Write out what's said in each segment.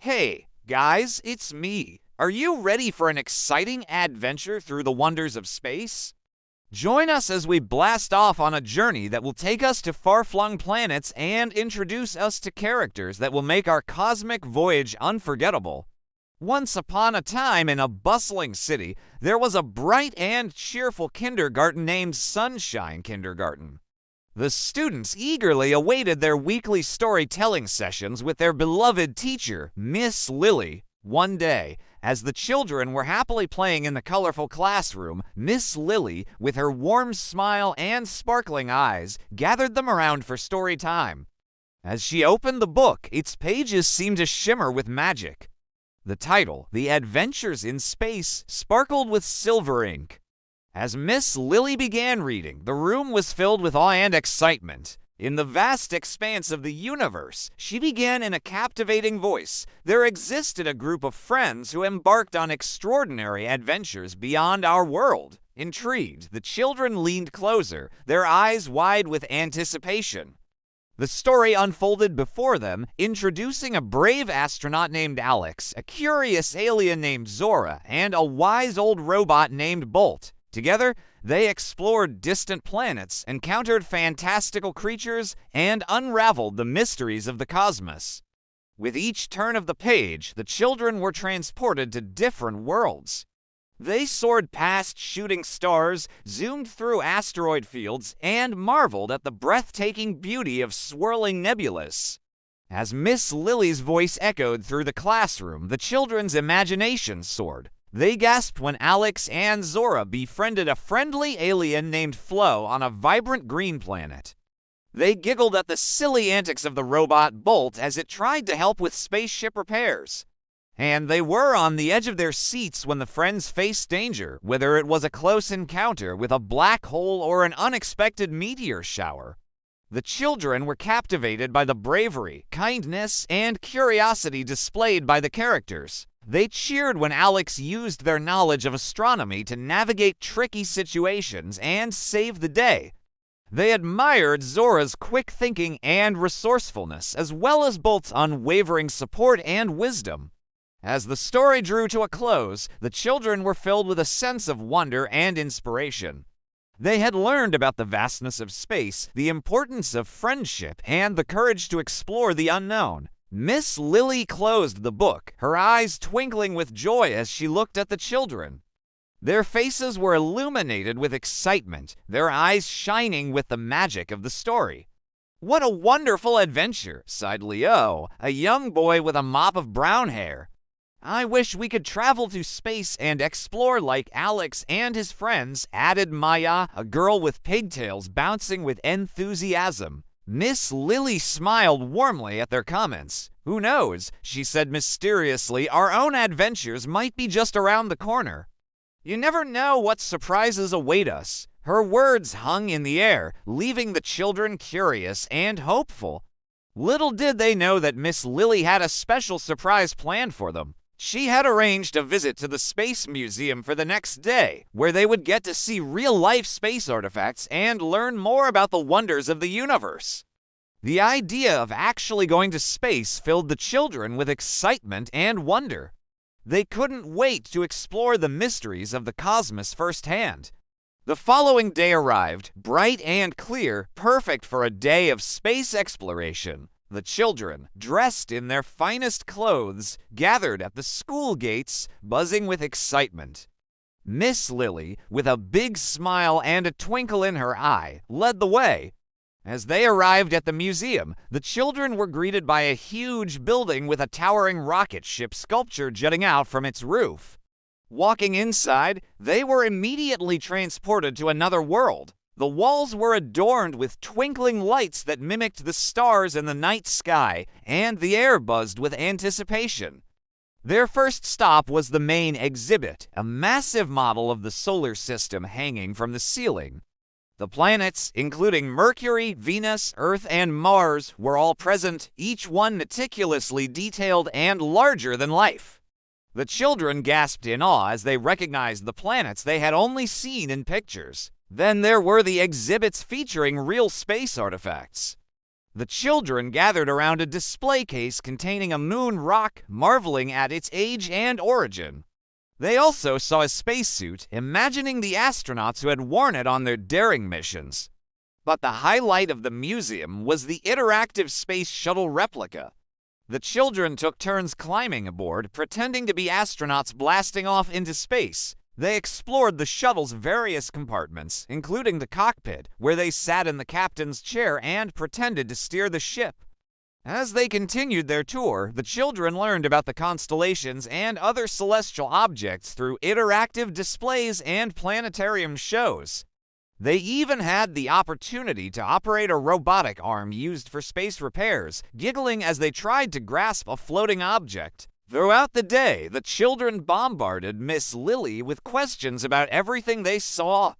Hey, guys, it's me. Are you ready for an exciting adventure through the wonders of space? Join us as we blast off on a journey that will take us to far-flung planets and introduce us to characters that will make our cosmic voyage unforgettable. Once upon a time in a bustling city, there was a bright and cheerful kindergarten named Sunshine Kindergarten. The students eagerly awaited their weekly storytelling sessions with their beloved teacher, Miss Lily. One day, as the children were happily playing in the colorful classroom, Miss Lily, with her warm smile and sparkling eyes, gathered them around for story time. As she opened the book, its pages seemed to shimmer with magic. The title, The Adventures in Space, sparkled with silver ink. As Miss Lily began reading, the room was filled with awe and excitement. In the vast expanse of the universe, she began in a captivating voice, there existed a group of friends who embarked on extraordinary adventures beyond our world. Intrigued, the children leaned closer, their eyes wide with anticipation. The story unfolded before them, introducing a brave astronaut named Alex, a curious alien named Zora, and a wise old robot named Bolt. Together, they explored distant planets, encountered fantastical creatures, and unraveled the mysteries of the cosmos. With each turn of the page, the children were transported to different worlds. They soared past shooting stars, zoomed through asteroid fields, and marveled at the breathtaking beauty of swirling nebulas. As Miss Lily's voice echoed through the classroom, the children's imaginations soared. They gasped when Alex and Zora befriended a friendly alien named Flo on a vibrant green planet. They giggled at the silly antics of the robot Bolt as it tried to help with spaceship repairs. And they were on the edge of their seats when the friends faced danger, whether it was a close encounter with a black hole or an unexpected meteor shower. The children were captivated by the bravery, kindness, and curiosity displayed by the characters. They cheered when Alex used their knowledge of astronomy to navigate tricky situations and save the day. They admired Zora's quick thinking and resourcefulness, as well as Bolt's unwavering support and wisdom. As the story drew to a close, the children were filled with a sense of wonder and inspiration. They had learned about the vastness of space, the importance of friendship, and the courage to explore the unknown. Miss Lily closed the book, her eyes twinkling with joy as she looked at the children. Their faces were illuminated with excitement, their eyes shining with the magic of the story. "What a wonderful adventure," sighed Leo, a young boy with a mop of brown hair. "I wish we could travel to space and explore like Alex and his friends," added Maya, a girl with pigtails bouncing with enthusiasm. Miss Lily smiled warmly at their comments. "Who knows?" she said mysteriously, "our own adventures might be just around the corner. You never know what surprises await us." Her words hung in the air, leaving the children curious and hopeful. Little did they know that Miss Lily had a special surprise planned for them. She had arranged a visit to the Space Museum for the next day, where they would get to see real-life space artifacts and learn more about the wonders of the universe. The idea of actually going to space filled the children with excitement and wonder. They couldn't wait to explore the mysteries of the cosmos firsthand. The following day arrived, bright and clear, perfect for a day of space exploration. The children, dressed in their finest clothes, gathered at the school gates, buzzing with excitement. Miss Lily, with a big smile and a twinkle in her eye, led the way. As they arrived at the museum, the children were greeted by a huge building with a towering rocket ship sculpture jutting out from its roof. Walking inside, they were immediately transported to another world. The walls were adorned with twinkling lights that mimicked the stars in the night sky, and the air buzzed with anticipation. Their first stop was the main exhibit, a massive model of the solar system hanging from the ceiling. The planets, including Mercury, Venus, Earth, and Mars, were all present, each one meticulously detailed and larger than life. The children gasped in awe as they recognized the planets they had only seen in pictures. Then there were the exhibits featuring real space artifacts. The children gathered around a display case containing a moon rock, marveling at its age and origin. They also saw a spacesuit, imagining the astronauts who had worn it on their daring missions. But the highlight of the museum was the interactive space shuttle replica. The children took turns climbing aboard, pretending to be astronauts blasting off into space. They explored the shuttle's various compartments, including the cockpit, where they sat in the captain's chair and pretended to steer the ship. As they continued their tour, the children learned about the constellations and other celestial objects through interactive displays and planetarium shows. They even had the opportunity to operate a robotic arm used for space repairs, giggling as they tried to grasp a floating object. Throughout the day, the children bombarded Miss Lily with questions about everything they saw.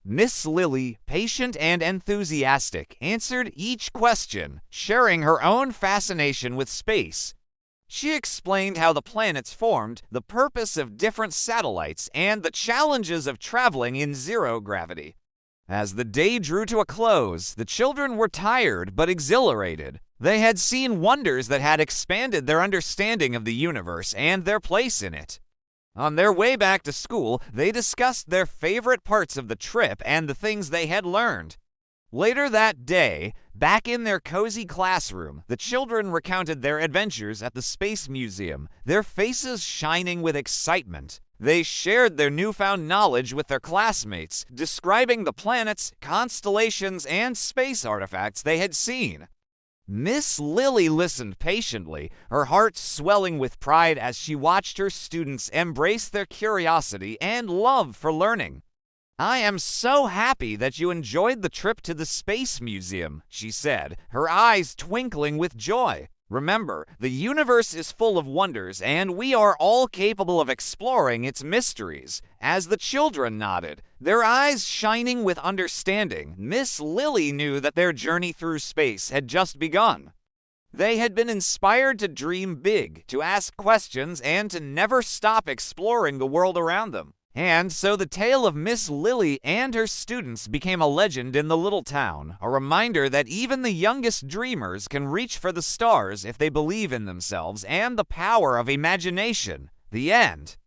Miss Lily, patient and enthusiastic, answered each question, sharing her own fascination with space. She explained how the planets formed, the purpose of different satellites, and the challenges of traveling in zero gravity. As the day drew to a close, the children were tired but exhilarated. They had seen wonders that had expanded their understanding of the universe and their place in it. On their way back to school, they discussed their favorite parts of the trip and the things they had learned. Later that day, back in their cozy classroom, the children recounted their adventures at the Space Museum, their faces shining with excitement. They shared their newfound knowledge with their classmates, describing the planets, constellations, and space artifacts they had seen. Miss Lily listened patiently, her heart swelling with pride as she watched her students embrace their curiosity and love for learning. "I am so happy that you enjoyed the trip to the Space Museum," she said, her eyes twinkling with joy. "Remember, the universe is full of wonders, and we are all capable of exploring its mysteries." As the children nodded, their eyes shining with understanding, Miss Lily knew that their journey through space had just begun. They had been inspired to dream big, to ask questions, and to never stop exploring the world around them. And so the tale of Miss Lily and her students became a legend in the little town, a reminder that even the youngest dreamers can reach for the stars if they believe in themselves and the power of imagination. The end.